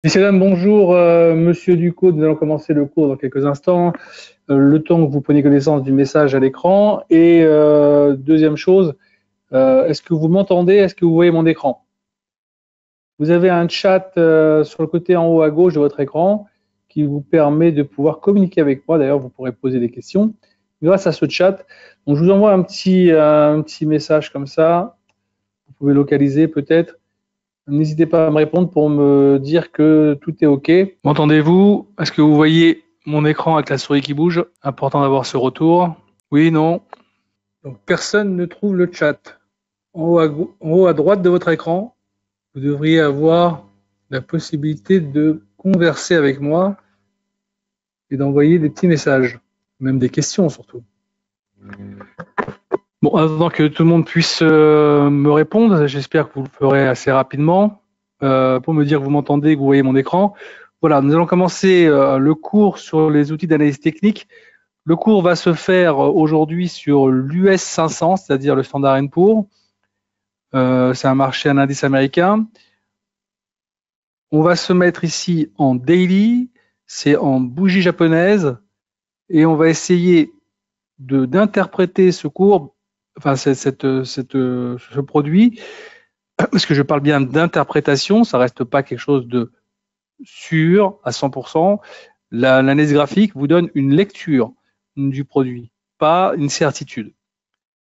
Messieurs, dames, bonjour. Monsieur Ducos, nous allons commencer le cours dans quelques instants. Le temps que vous preniez connaissance du message à l'écran. Et deuxième chose, est-ce que vous m'entendez? Est-ce que vous voyez mon écran? Vous avez un chat sur le côté en haut à gauche de votre écran qui vous permet de pouvoir communiquer avec moi. D'ailleurs, vous pourrez poser des questions grâce à ce chat. Donc, je vous envoie un petit message comme ça. Vous pouvez localiser peut-être. N'hésitez pas à me répondre pour me dire que tout est OK. M'entendez-vous? Est-ce que vous voyez mon écran avec la souris qui bouge? Important d'avoir ce retour. Oui, non. Donc, personne ne trouve le chat. En haut à droite de votre écran, vous devriez avoir la possibilité de converser avec moi et d'envoyer des petits messages, même des questions surtout. Bon, avant que tout le monde puisse me répondre, j'espère que vous le ferez assez rapidement pour me dire que vous m'entendez, que vous voyez mon écran. Voilà, nous allons commencer le cours sur les outils d'analyse technique. Le cours va se faire aujourd'hui sur l'US 500, c'est-à-dire le Standard & Poor's. C'est un marché, un indice américain. On va se mettre ici en daily, c'est en bougie japonaise, et on va essayer d'interpréter ce cours, enfin ce produit, parce que je parle bien d'interprétation, ça reste pas quelque chose de sûr à 100%. L'analyse graphique vous donne une lecture du produit, pas une certitude.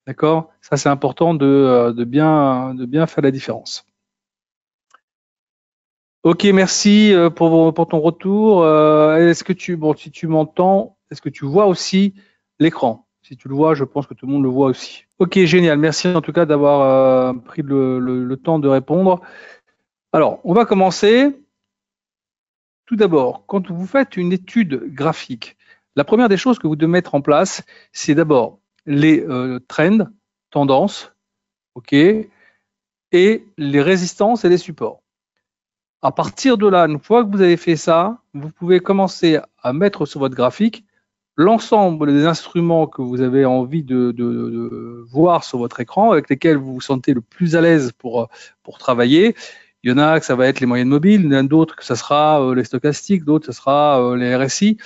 D'accord? Ça, c'est important de bien faire la différence. Ok, merci pour ton retour. Est-ce que si tu m'entends, est-ce que tu vois aussi l'écran? Si tu le vois, je pense que tout le monde le voit aussi. Ok, génial. Merci en tout cas d'avoir pris le temps de répondre. Alors, on va commencer. Tout d'abord, quand vous faites une étude graphique, la première des choses que vous devez mettre en place, c'est d'abord les trends, tendances, ok, et les résistances et les supports. À partir de là, une fois que vous avez fait ça, vous pouvez commencer à mettre sur votre graphique l'ensemble des instruments que vous avez envie de voir sur votre écran, avec lesquels vous vous sentez le plus à l'aise pour travailler. Il y en a que ça va être les moyennes mobiles, il y en a d'autres que ça sera les stochastiques, d'autres ça sera les RSI.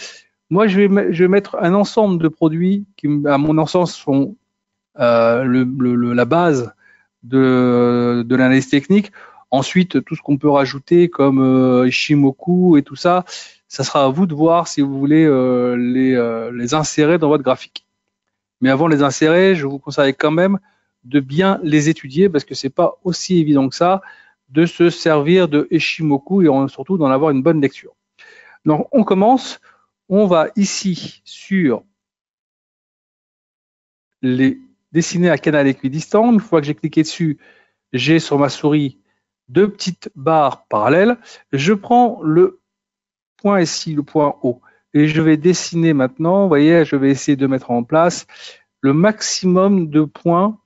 Moi, je vais mettre un ensemble de produits qui, à mon sens, sont la base de l'analyse technique. Ensuite, tout ce qu'on peut rajouter comme Ishimoku et tout ça, ça sera à vous de voir si vous voulez les insérer dans votre graphique. Mais avant de les insérer, je vous conseille quand même de bien les étudier parce que c'est pas aussi évident que ça de se servir de Ishimoku et surtout d'en avoir une bonne lecture. Donc, on commence. On va ici sur les dessiner à canal équidistant. Une fois que j'ai cliqué dessus, j'ai sur ma souris deux petites barres parallèles. Je prends le point ici, le point O, et je vais dessiner maintenant. Vous voyez, je vais essayer de mettre en place le maximum de points.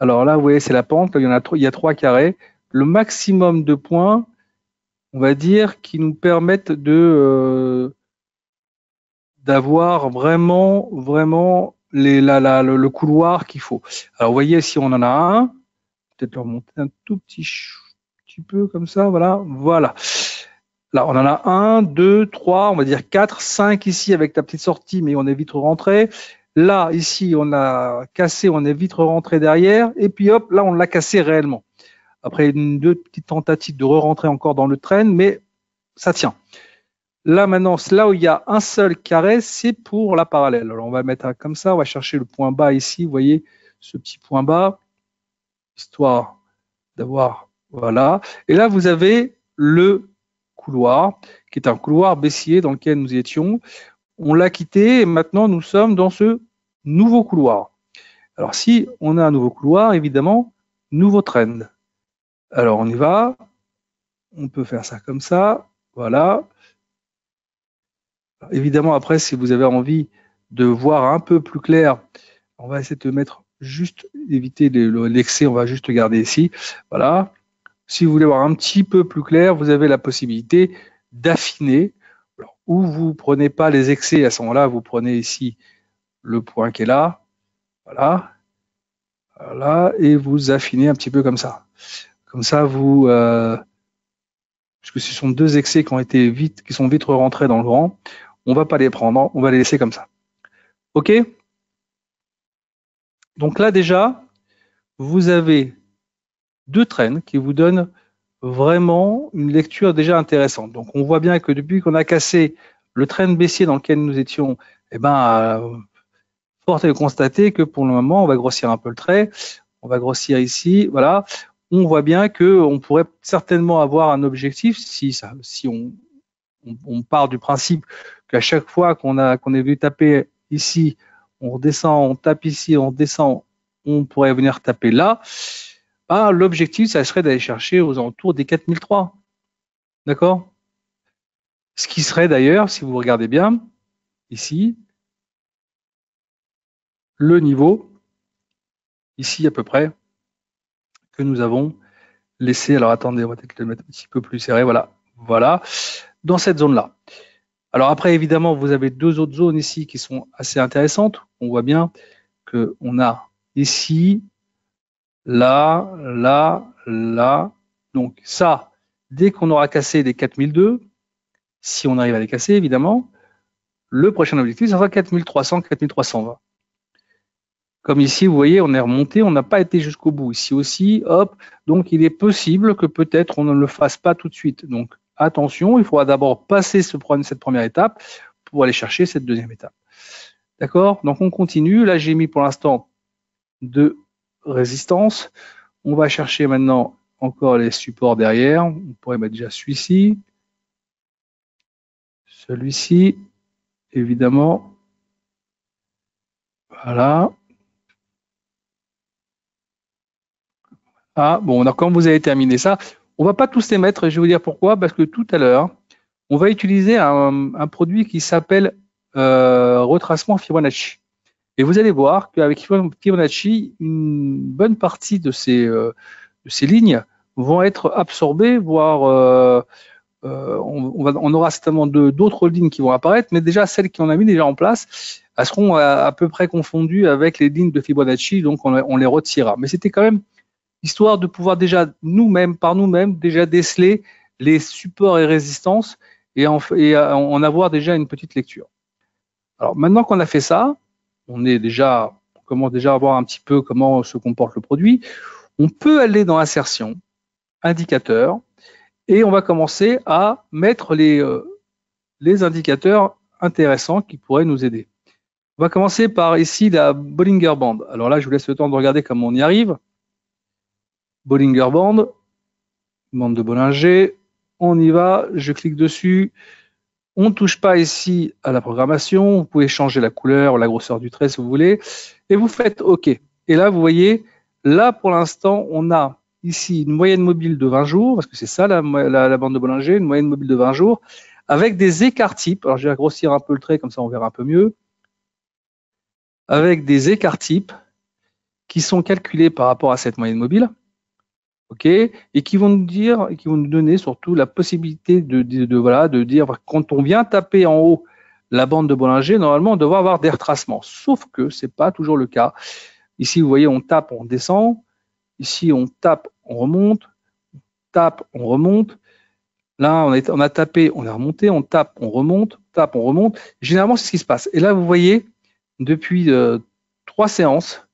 Alors là, vous voyez, c'est la pente. Il y a 3 carrés. Le maximum de points, on va dire, qui nous permettent d'avoir vraiment le couloir qu'il faut. Alors, vous voyez, si on en a un, peut-être le remonter un tout petit peu comme ça, voilà. Là, on en a 1, 2, 3, on va dire 4, 5 ici avec la petite sortie, mais on est vite rentré. Là, ici, on a cassé, on est vite rentré derrière. Et puis hop, là, on l'a cassé réellement. Après deux petites tentatives de re-rentrer encore dans le train, mais ça tient. Là, maintenant, là où il y a un seul carré, c'est pour la parallèle. Alors, on va mettre comme ça, on va chercher le point bas ici, vous voyez, ce petit point bas, histoire d'avoir, voilà. Et là, vous avez le couloir, qui est un couloir baissier dans lequel nous étions. On l'a quitté et maintenant, nous sommes dans ce nouveau couloir. Alors, si on a un nouveau couloir, évidemment, nouveau trend. Alors, on y va. On peut faire ça comme ça, voilà. Évidemment, après, si vous avez envie de voir un peu plus clair, on va essayer de mettre juste, éviter l'excès, on va juste garder ici. Voilà. Si vous voulez voir un petit peu plus clair, vous avez la possibilité d'affiner. Ou vous ne prenez pas les excès, à ce moment-là, vous prenez ici le point qui est là. Voilà. Voilà. Et vous affinez un petit peu comme ça. Comme ça, vous puisque ce sont deux excès qui sont vite rentrés dans le grand. On ne va pas les prendre, on va les laisser comme ça. OK? Donc là, déjà, vous avez deux traînes qui vous donnent vraiment une lecture déjà intéressante. Donc, on voit bien que depuis qu'on a cassé le train baissier dans lequel nous étions, eh ben, force est de constater que pour le moment, on va grossir un peu le trait. On va grossir ici, voilà. On voit bien qu'on pourrait certainement avoir un objectif si on part du principe qu'à chaque fois qu'on est venu taper ici, on redescend, on tape ici, on descend, on pourrait venir taper là. Ah, l'objectif, ça serait d'aller chercher aux alentours des 4003. D'accord? Ce qui serait d'ailleurs, si vous regardez bien, ici, le niveau, ici à peu près, que nous avons laissé. Alors attendez, on va peut-être le mettre un petit peu plus serré. Voilà, voilà, dans cette zone-là. Alors après, évidemment, vous avez deux autres zones ici qui sont assez intéressantes. On voit bien qu'on a ici, là, là, là. Donc ça, dès qu'on aura cassé les 4002, si on arrive à les casser, évidemment, le prochain objectif, ça sera 4300, 4320. Comme ici, vous voyez, on est remonté, on n'a pas été jusqu'au bout. Ici aussi, hop, donc il est possible que peut-être on ne le fasse pas tout de suite. Donc attention, il faudra d'abord passer cette première étape pour aller chercher cette deuxième étape. D'accord? Donc on continue. Là, j'ai mis pour l'instant deux résistances. On va chercher maintenant encore les supports derrière. On pourrait mettre déjà celui-ci. Celui-ci, évidemment. Voilà. Ah, bon, quand vous avez terminé ça, on ne va pas tous les mettre, et je vais vous dire pourquoi, parce que tout à l'heure, on va utiliser un produit qui s'appelle retracement Fibonacci. Et vous allez voir qu'avec Fibonacci, une bonne partie de ces lignes vont être absorbées, voire on aura certainement d'autres lignes qui vont apparaître, mais déjà celles qu'on a mis déjà en place, elles seront à peu près confondues avec les lignes de Fibonacci, donc on les retirera. Mais c'était quand même histoire de pouvoir déjà par nous-mêmes, déjà déceler les supports et résistances et en avoir déjà une petite lecture. Alors maintenant qu'on a fait ça, on commence déjà à voir un petit peu comment se comporte le produit. On peut aller dans insertion, indicateur, et on va commencer à mettre les indicateurs intéressants qui pourraient nous aider. On va commencer par ici la Bollinger Band. Alors là, je vous laisse le temps de regarder comment on y arrive. Bollinger Band, bande de Bollinger, on y va, je clique dessus. On ne touche pas ici à la programmation, vous pouvez changer la couleur, la grosseur du trait si vous voulez, et vous faites OK. Et là, vous voyez, là pour l'instant, on a ici une moyenne mobile de 20 jours, parce que c'est ça la bande de Bollinger, une moyenne mobile de 20 jours, avec des écarts types. Alors je vais grossir un peu le trait, comme ça on verra un peu mieux. Avec des écarts types qui sont calculés par rapport à cette moyenne mobile. OK, et qui vont nous donner surtout la possibilité de dire quand on vient taper en haut la bande de Bollinger, normalement on devrait avoir des retracements, sauf que c'est pas toujours le cas. Ici vous voyez, on tape, on descend, ici on tape, on remonte, tape, on remonte. Là on a tapé, on est remonté, on tape, on remonte, tape, on remonte. Généralement c'est ce qui se passe. Et là vous voyez, depuis 3 séances,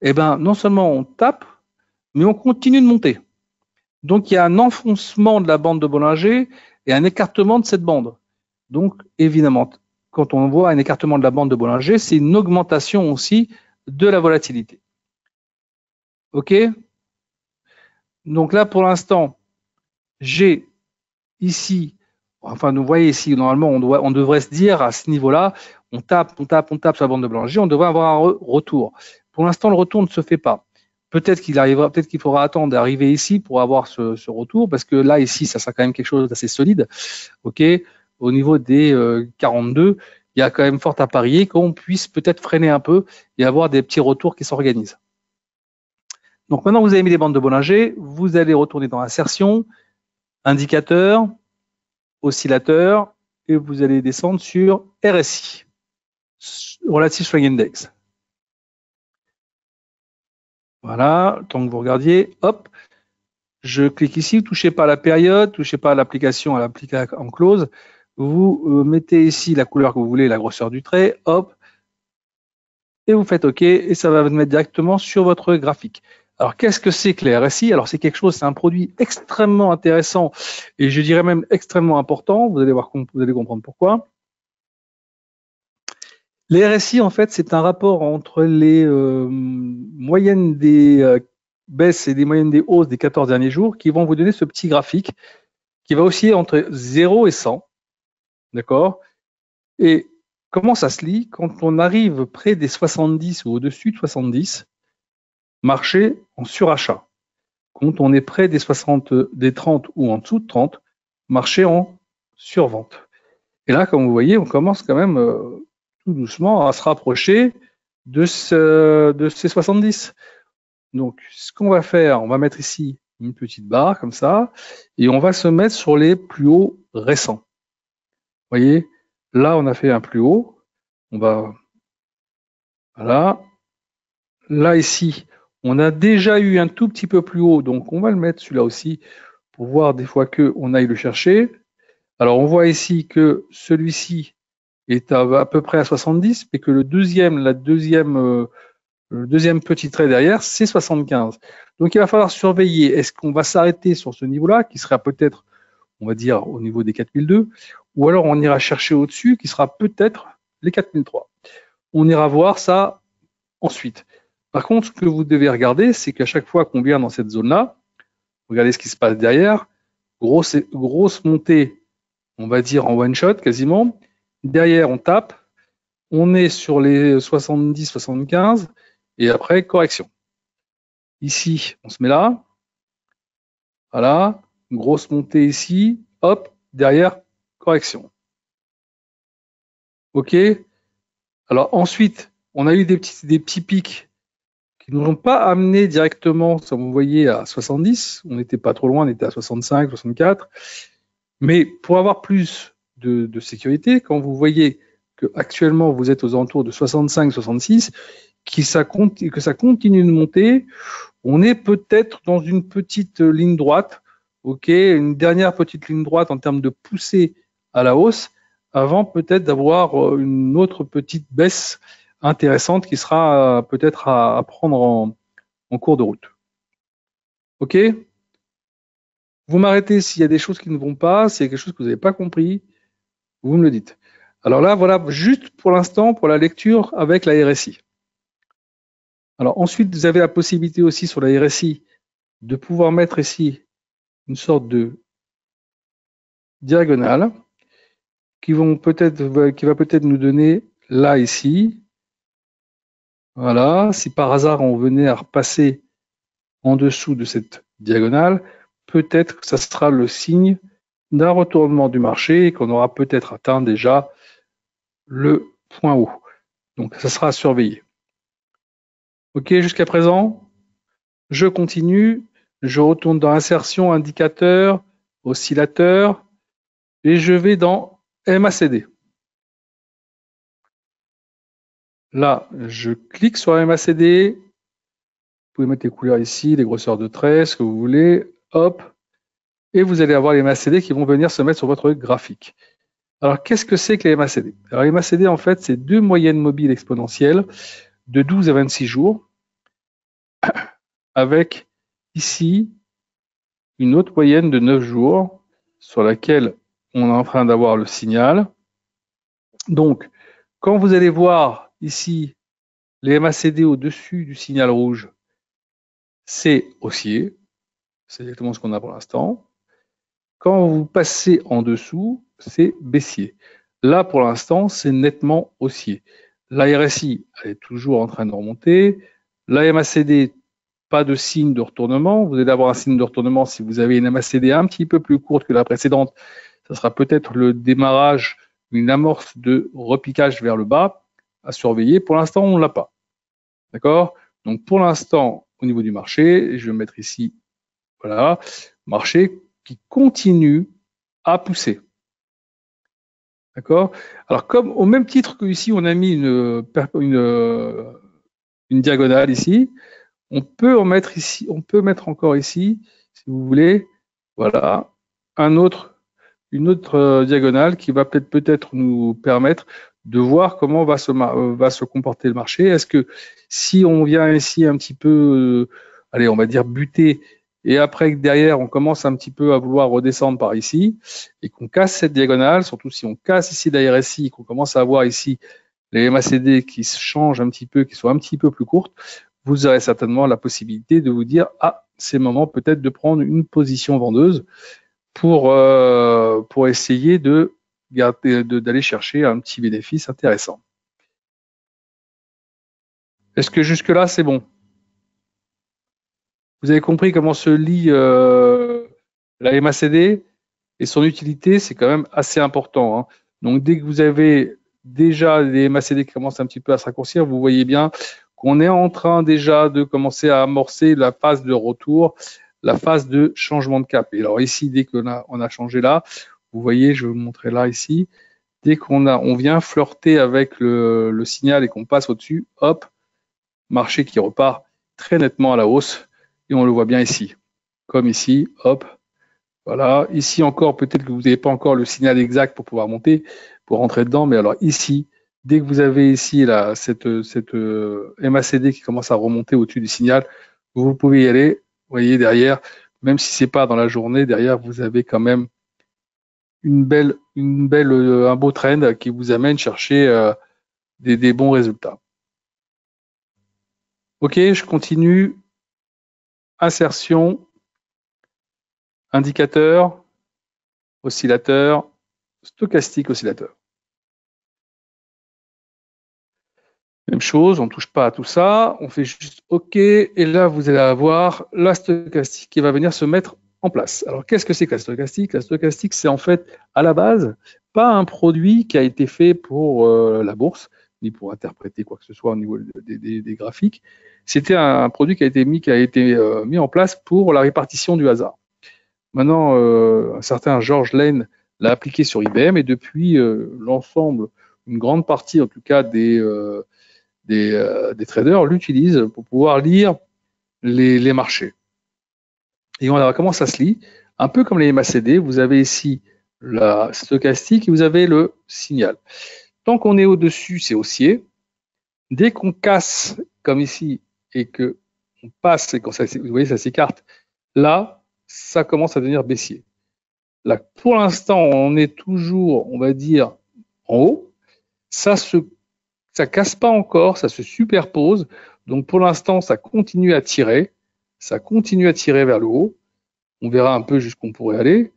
eh ben non seulement on tape, mais on continue de monter. Donc, il y a un enfoncement de la bande de Bollinger et un écartement de cette bande. Donc, évidemment, quand on voit un écartement de la bande de Bollinger, c'est une augmentation aussi de la volatilité. OK? Donc là, pour l'instant, j'ai ici, enfin, vous voyez ici, normalement, on devrait se dire à ce niveau-là, on tape sur la bande de Bollinger, on devrait avoir un retour. Pour l'instant, le retour ne se fait pas. Peut-être qu'il faudra attendre d'arriver ici pour avoir ce retour, parce que là, ici, ça sera quand même quelque chose d'assez solide. OK, au niveau des 42, il y a quand même fort à parier qu'on puisse peut-être freiner un peu et avoir des petits retours qui s'organisent. Donc maintenant, vous avez mis les bandes de Bollinger, vous allez retourner dans insertion, indicateur, oscillateur, et vous allez descendre sur RSI, Relative Strength Index. Voilà, tant que vous regardiez, hop, Je clique ici, touchez pas à la période, touchez pas à l'application, en close. Vous mettez ici la couleur que vous voulez, la grosseur du trait, hop, et vous faites OK, et ça va vous mettre directement sur votre graphique. Alors, qu'est-ce que c'est que les RSI? Alors, c'est quelque chose, c'est un produit extrêmement intéressant, et je dirais même extrêmement important. Vous allez voir, vous allez comprendre pourquoi. Les RSI, en fait, c'est un rapport entre les moyennes des baisses et des moyennes des hausses des 14 derniers jours qui vont vous donner ce petit graphique qui va osciller entre 0 et 100. D'accord? Et comment ça se lit? Quand on arrive près des 70 ou au-dessus de 70, marché en surachat. Quand on est près des 60, des 30 ou en dessous de 30, marché en survente. Et là, comme vous voyez, on commence quand même tout doucement à se rapprocher de ces 70. Donc, ce qu'on va faire, on va mettre ici une petite barre comme ça, et on va se mettre sur les plus hauts récents. Vous voyez, là, on a fait un plus haut. On va, voilà. Là, ici, on a déjà eu un tout petit peu plus haut, donc on va le mettre celui-là aussi pour voir des fois qu'on aille le chercher. Alors, on voit ici que celui-ci est à peu près à 70, mais que le deuxième petit trait derrière, c'est 75. Donc, il va falloir surveiller. Est-ce qu'on va s'arrêter sur ce niveau-là, qui sera peut-être, on va dire, au niveau des 4002, ou alors on ira chercher au-dessus, qui sera peut-être les 4003. On ira voir ça ensuite. Par contre, ce que vous devez regarder, c'est qu'à chaque fois qu'on vient dans cette zone-là, regardez ce qui se passe derrière, grosse montée, on va dire en one shot quasiment. Derrière, on tape, on est sur les 70, 75, et après, correction. Ici, on se met là. Voilà, grosse montée ici, hop, derrière, correction. OK. Alors ensuite, on a eu des petits pics qui ne nous ont pas amené directement, comme vous voyez, à 70. On n'était pas trop loin, on était à 65, 64. Mais pour avoir plus de sécurité, quand vous voyez que actuellement vous êtes aux alentours de 65, 66, que ça continue de monter, on est peut-être dans une petite ligne droite, ok, une dernière petite ligne droite en termes de poussée à la hausse, avant peut-être d'avoir une autre petite baisse intéressante qui sera peut-être à prendre en cours de route. Ok? Vous m'arrêtez s'il y a des choses qui ne vont pas, s'il y a quelque chose que vous n'avez pas compris, vous me le dites. Alors là, voilà, juste pour l'instant, pour la lecture avec la RSI. Alors ensuite, vous avez la possibilité aussi sur la RSI de pouvoir mettre ici une sorte de diagonale qui va peut-être nous donner là, ici. Voilà, si par hasard on venait à repasser en dessous de cette diagonale, peut-être que ça sera le signe d'un retournement du marché et qu'on aura peut-être atteint déjà le point haut. Donc ça sera à surveiller. OK, jusqu'à présent, je continue, je retourne dans insertion, indicateur, oscillateur, et je vais dans MACD. Là, je clique sur MACD. Vous pouvez mettre les couleurs ici, les grosseurs de traits, ce que vous voulez. Hop. Et vous allez avoir les MACD qui vont venir se mettre sur votre graphique. Alors, qu'est-ce que c'est que les MACD? Alors, les MACD, en fait, c'est deux moyennes mobiles exponentielles de 12 à 26 jours, avec ici une autre moyenne de 9 jours sur laquelle on est en train d'avoir le signal. Donc, quand vous allez voir ici les MACD au-dessus du signal rouge, c'est haussier. C'est exactement ce qu'on a pour l'instant. Quand vous passez en dessous, c'est baissier. Là, pour l'instant, c'est nettement haussier. La RSI, elle est toujours en train de remonter. La MACD, pas de signe de retournement. Vous allez avoir un signe de retournement si vous avez une MACD un petit peu plus courte que la précédente. Ça sera peut-être le démarrage, une amorce de repiquage vers le bas à surveiller. Pour l'instant, on ne l'a pas. D'accord? Donc, pour l'instant, au niveau du marché, je vais mettre ici, voilà, marché qui continue à pousser. D'accord? Alors, comme au même titre que ici, on a mis une diagonale ici, on peut en mettre ici, on peut mettre encore ici si vous voulez. Voilà. Une autre diagonale qui va peut-être nous permettre de voir comment va se comporter le marché. Est-ce que si on vient ici un petit peu, allez, on va dire buter, et après derrière on commence un petit peu à vouloir redescendre par ici, et qu'on casse cette diagonale, surtout si on casse ici la RSI, qu'on commence à avoir ici les MACD qui changent un petit peu, qui sont un petit peu plus courtes, vous aurez certainement la possibilité de vous dire, ah, c'est le moment peut-être de prendre une position vendeuse pour essayer d'aller chercher un petit bénéfice intéressant. Est-ce que jusque-là, c'est bon? Vous avez compris comment se lie la MACD et son utilité, c'est quand même assez important, hein. Donc, dès que vous avez déjà les MACD qui commencent un petit peu à se raccourcir, vous voyez bien qu'on est en train déjà de commencer à amorcer la phase de retour, la phase de changement de cap. Et alors ici, dès qu'on a changé là, vous voyez, je vais vous montrer là ici, dès on vient flirter avec le signal et qu'on passe au-dessus, hop, marché qui repart très nettement à la hausse. Et on le voit bien ici. Comme ici, hop, voilà. Ici encore, peut-être que vous n'avez pas encore le signal exact pour pouvoir monter, pour rentrer dedans. Mais alors ici, dès que vous avez ici là, cette MACD qui commence à remonter au-dessus du signal, vous pouvez y aller. Vous voyez derrière, même si c'est pas dans la journée, derrière, vous avez quand même un beau trend qui vous amène chercher des bons résultats. Ok, je continue. Insertion, indicateur, oscillateur, stochastique oscillateur. Même chose, on ne touche pas à tout ça, on fait juste OK, et là vous allez avoir la stochastique qui va venir se mettre en place. Alors qu'est-ce que c'est que la stochastique? La stochastique, c'est en fait à la base pas un produit qui a été fait pour la bourse, ni pour interpréter quoi que ce soit au niveau des graphiques. C'était un produit qui a été mis en place pour la répartition du hasard. Maintenant, un certain George Lane l'a appliqué sur IBM et depuis l'ensemble, une grande partie en tout cas des traders l'utilisent pour pouvoir lire les marchés. Et on va voir comment ça se lit. Un peu comme les MACD, vous avez ici la stochastique et vous avez le signal. Tant qu'on est au-dessus, c'est haussier. Dès qu'on casse, comme ici, et que on passe, et quand ça, vous voyez, ça s'écarte, là, ça commence à devenir baissier. Là, pour l'instant, on est toujours, on va dire, en haut. Ça casse pas encore, ça se superpose. Donc, pour l'instant, ça continue à tirer. Ça continue à tirer vers le haut. On verra un peu jusqu'où on pourrait aller.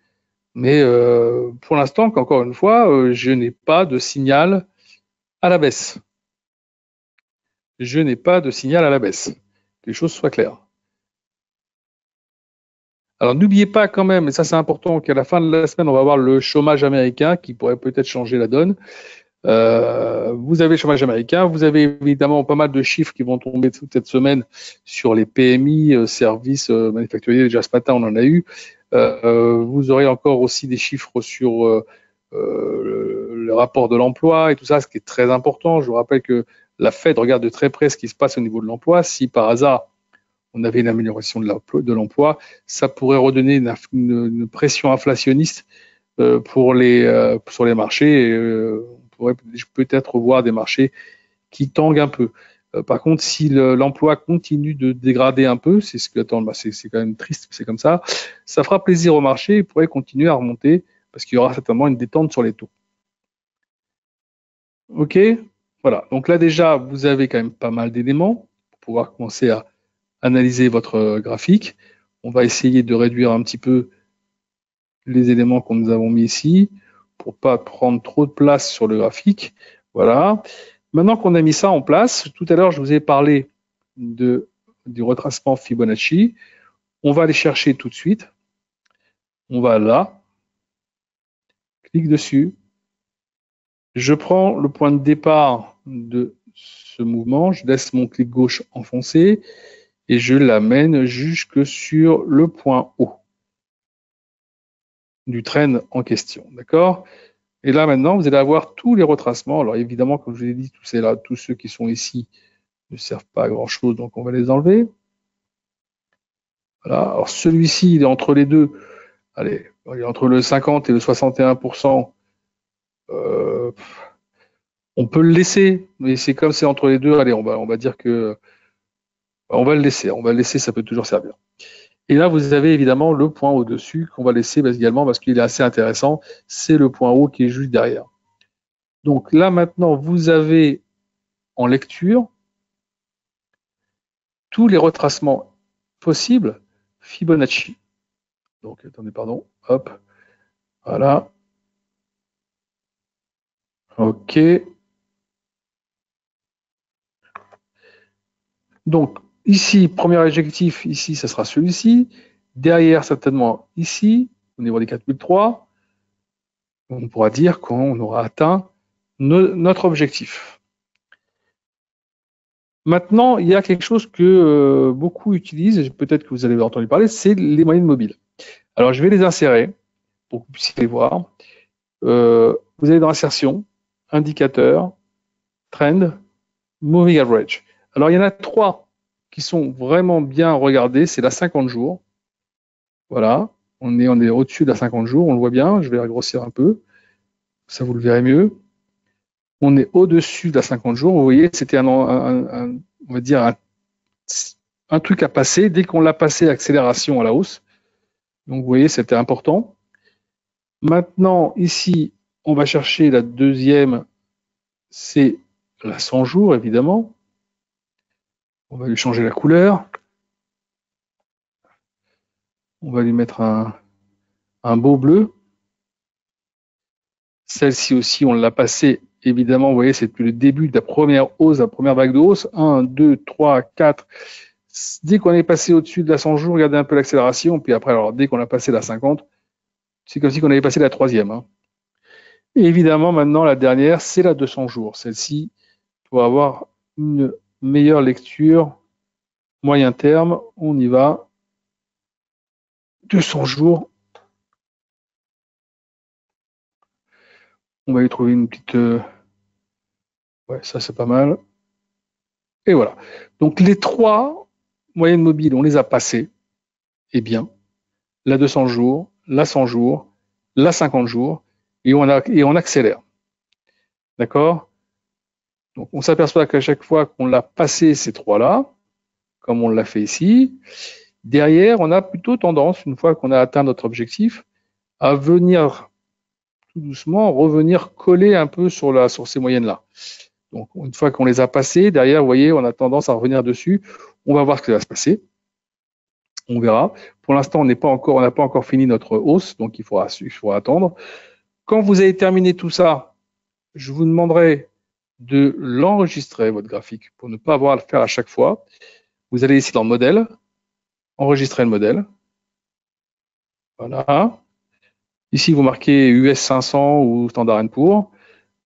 Mais pour l'instant, encore une fois, je n'ai pas de signal à la baisse. Je n'ai pas de signal à la baisse. Que les choses soient claires. Alors n'oubliez pas quand même, et ça c'est important, qu'à la fin de la semaine, on va avoir le chômage américain qui pourrait peut-être changer la donne. Vous avez le chômage américain, vous avez évidemment pas mal de chiffres qui vont tomber toute cette semaine sur les PMI, services manufacturiers. Déjà ce matin, on en a eu. Vous aurez encore aussi des chiffres sur le rapport de l'emploi et tout ça, ce qui est très important. Je vous rappelle que la Fed regarde de très près ce qui se passe au niveau de l'emploi. Si par hasard on avait une amélioration de l'emploi, ça pourrait redonner une pression inflationniste sur les marchés. On pourrait peut-être voir des marchés qui tanguent un peu. Par contre, si l'emploi continue de dégrader un peu, c'est ce que c'est quand même triste, c'est comme ça fera plaisir au marché, il pourrait continuer à remonter parce qu'il y aura certainement une détente sur les taux. Ok, voilà. Donc là déjà, vous avez quand même pas mal d'éléments pour pouvoir commencer à analyser votre graphique. On va essayer de réduire un petit peu les éléments que nous avons mis ici pour pas prendre trop de place sur le graphique. Voilà. Maintenant qu'on a mis ça en place, tout à l'heure, je vous ai parlé du retracement Fibonacci. On va aller chercher tout de suite. On va là. Clique dessus. Je prends le point de départ de ce mouvement. Je laisse mon clic gauche enfoncé et je l'amène jusque sur le point haut du trend en question. D'accord? Et là, maintenant, vous allez avoir tous les retracements. Alors, évidemment, comme je vous ai dit, tous ceux qui sont ici ne servent pas à grand-chose, donc on va les enlever. Voilà. Alors celui-ci, il est entre les deux. Allez, il est entre le 50 et le 61%. Euh, on peut le laisser, mais c'est comme c'est entre les deux. Allez, on va dire que on va le laisser. On va le laisser, ça peut toujours servir. Et là, vous avez évidemment le point au-dessus qu'on va laisser également parce qu'il est assez intéressant. C'est le point haut qui est juste derrière. Donc là, maintenant, vous avez en lecture tous les retracements possibles Fibonacci. Donc, attendez, pardon. Hop. Voilà. OK. Donc, ici, premier objectif, ici, ça sera celui-ci. Derrière, certainement, ici, au niveau des 4003, on pourra dire qu'on aura atteint notre objectif. Maintenant, il y a quelque chose que beaucoup utilisent, et peut-être que vous avez entendu parler, c'est les moyennes mobiles. Alors, je vais les insérer pour que vous puissiez les voir. Vous allez dans Insertion, Indicateur, Trend, Moving Average. Alors, il y en a 3 qui sont vraiment bien regardés. C'est la 50 jours. Voilà, on est au-dessus de la 50 jours, on le voit bien. Je vais grossir un peu, ça vous le verrez mieux. On est au-dessus de la 50 jours. Vous voyez, c'était on va dire un truc à passer. Dès qu'on l'a passé, accélération à la hausse. Donc, vous voyez, c'était important. Maintenant, ici, on va chercher la deuxième, c'est la 100 jours, évidemment. On va lui changer la couleur. On va lui mettre un beau bleu. Celle-ci aussi, on l'a passée, évidemment, vous voyez, c'est depuis le début de la première hausse, la première vague de hausse. 1, 2, 3, 4. Dès qu'on est passé au-dessus de la 100 jours, regardez un peu l'accélération. Puis après, alors, dès qu'on a passé la 50, c'est comme si on avait passé la troisième. Hein. Et évidemment, maintenant, la dernière, c'est la 200 jours. Celle-ci, pour avoir une meilleure lecture, moyen terme, on y va. 200 jours. On va y trouver une petite... ouais, ça, c'est pas mal. Et voilà. Donc, les 3 moyennes mobiles, on les a passées. Eh bien, la 200 jours, la 100 jours, la 50 jours, et on accélère. D'accord? Donc, on s'aperçoit qu'à chaque fois qu'on l'a passé ces 3-là, comme on l'a fait ici, derrière, on a plutôt tendance, une fois qu'on a atteint notre objectif, à venir tout doucement revenir coller un peu sur ces moyennes-là. Donc, une fois qu'on les a passées, derrière, vous voyez, on a tendance à revenir dessus. On va voir ce qui va se passer. On verra. Pour l'instant, on n'a pas encore fini notre hausse, donc il faudra attendre. Quand vous avez terminé tout ça, je vous demanderai de l'enregistrer, votre graphique, pour ne pas avoir à le faire à chaque fois. Vous allez ici dans Modèle, enregistrer le modèle. Voilà. Ici, vous marquez US 500 ou Standard & Poor's.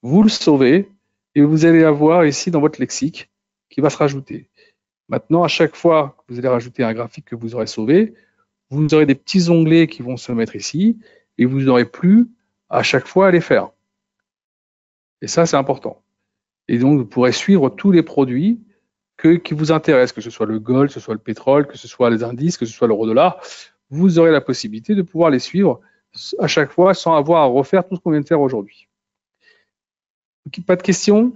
Vous le sauvez et vous allez avoir ici dans votre lexique qui va se rajouter. Maintenant, à chaque fois que vous allez rajouter un graphique que vous aurez sauvé, vous aurez des petits onglets qui vont se mettre ici et vous n'aurez plus à chaque fois à les faire. Et ça, c'est important. Et donc, vous pourrez suivre tous les produits qui vous intéressent, que ce soit le gold, que ce soit le pétrole, que ce soit les indices, que ce soit l'euro-dollar. Vous aurez la possibilité de pouvoir les suivre à chaque fois sans avoir à refaire tout ce qu'on vient de faire aujourd'hui. Pas de questions?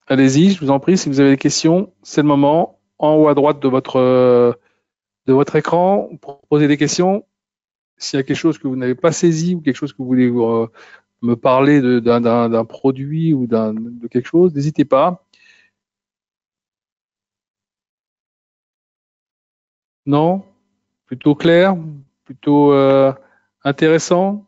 Allez-y, je vous en prie, si vous avez des questions, c'est le moment. En haut à droite de votre écran, pour poser des questions. S'il y a quelque chose que vous n'avez pas saisi ou quelque chose que vous voulez me parler d'un produit ou de quelque chose, n'hésitez pas. Non? Plutôt clair? Plutôt intéressant?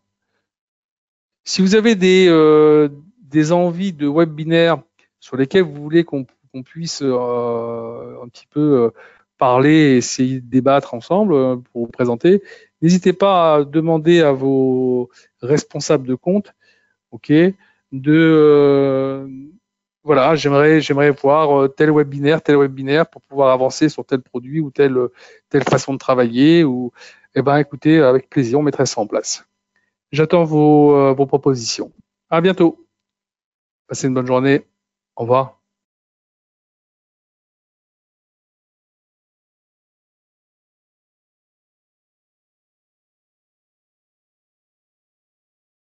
Si vous avez des envies de webinaires sur lesquels vous voulez qu'on puisse un petit peu parler et essayer de débattre ensemble pour vous présenter, n'hésitez pas à demander à vos responsables de compte, ok, voilà, j'aimerais voir tel webinaire pour pouvoir avancer sur tel produit ou telle façon de travailler ou, eh ben, écoutez, avec plaisir, on mettrait ça en place. J'attends vos propositions. À bientôt. Passez une bonne journée. Au revoir.